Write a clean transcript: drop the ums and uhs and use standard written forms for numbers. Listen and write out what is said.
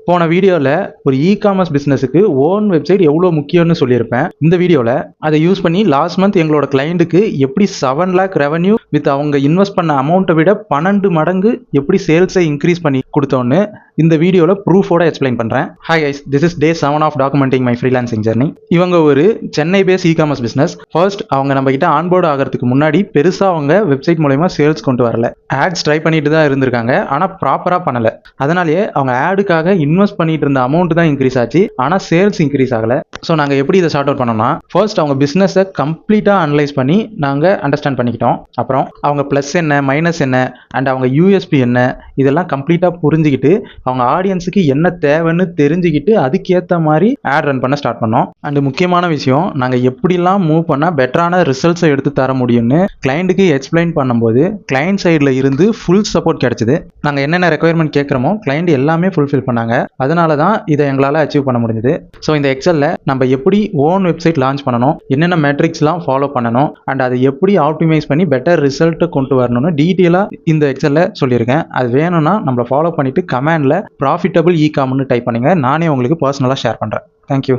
போன வீடியோவில் ஒரு இ-காமர்ஸ் பிஸ்னஸுக்கு ஓன் வெப்சைட் எவ்வளோ முக்கியம்னு சொல்லியிருப்பேன். இந்த வீடியோவில் அதை யூஸ் பண்ணி லாஸ்ட் மந்த் எங்களோட கிளைண்ட்டுக்கு எப்படி 7 lakh ரெவன்யூ வித் அவங்க இன்வெஸ்ட் பண்ண அமௌண்ட்டை விட 12 மடங்கு எப்படி சேல்ஸை இன்க்ரீஸ் பண்ணி கொடுத்தோன்னு இந்த வீடியோவில் ப்ரூஃபோட எக்ஸ்பிளைன் பண்ணுறேன். Hi guys, this is day 7 of documenting my freelancing journey. இவங்க ஒரு Chennai base e-commerce business. First அவங்க நம்ம கிட்ட ஆன்போர்டு ஆகிறதுக்கு முன்னாடி பெருசாக அவங்க வெப்சைட் மூலமா சேல்ஸ் கொண்டு வரல. ஆட்ஸ் ட்ரை பண்ணிட்டு தான் இருந்திருக்காங்க, ஆனால் ப்ராப்பராக பண்ணலை. அதனாலேயே அவங்க ஆடுக்காக இன்வெஸ்ட் பண்ணிட்டு இருந்த அமௌண்ட் தான் இன்க்ரீஸ் ஆச்சு, ஆனால் சேல்ஸ் இன்க்ரீஸ் ஆகலை. ஸோ நாங்கள் எப்படி இதை ஷார்ட் அவுட் பண்ணோம்னா, ஃபர்ஸ்ட் அவங்க பிஸ்னஸை கம்ப்ளீட்டாக அனலைஸ் பண்ணி நாங்கள் அண்டர்ஸ்டாண்ட் பண்ணிக்கிட்டோம். அப்புறம் அவங்க ப்ளஸ் என்ன, மைனஸ் என்ன, அண்ட் அவங்க யூஎஸ்பி என்ன, இதெல்லாம் கம்ப்ளீட்டாக புரிஞ்சுக்கிட்டு அவங்க ஆடியன்ஸுக்கு என்ன தேவைன்னு தெரிஞ்சுக்கிட்டு அதுக்கேற்ற மாதிரி ஆட் ரன் பண்ண ஸ்டார்ட் பண்ணோம். அண்ட் முக்கியமான விஷயம், நாங்கள் எப்படிலாம் மூவ் பண்ணால் பெட்டரான ரிசல்ட்ஸை எடுத்து தர முடியும்னு கிளைண்ட்டுக்கு எக்ஸ்பிளைன் பண்ணும்போது கிளைண்ட் சைடில் இருந்து ஃபுல் சப்போர்ட் கிடைச்சிது. நாங்கள் என்னென்ன ரெக்குயர்மெண்ட் கேட்குறோமோ கிளைண்ட் எல்லாமே ஃபுல்ஃபில் பண்ணாங்க. அதனால தான் இதை எங்களால் அச்சீவ் பண்ண முடிஞ்சுது. ஸோ இந்த எக்ஸலில் நம்ம எப்படி ஓன் வெப்சைட் லான்ச் பண்ணணும், என்னென்ன மெட்ரிக்ஸ்லாம் ஃபாலோ பண்ணணும், அண்ட் அதை எப்படி ஆப்டிமைஸ் பண்ணி பெட்டர் ரிசல்ட்டை கொண்டு வரணும்னு டீட்டெயிலாக இந்த எக்ஸலில் சொல்லியிருக்கேன். அது வேணும்னா நம்மளை ஃபாலோ பண்ணிவிட்டு கமெண்டில் ப்ராஃபிட்டபிள் இ-காம்னு டைப் பண்ணுங்கள். நானே உங்களுக்கு பர்சனலாக ஷேர் பண்ணுறேன். தேங்க்யூ.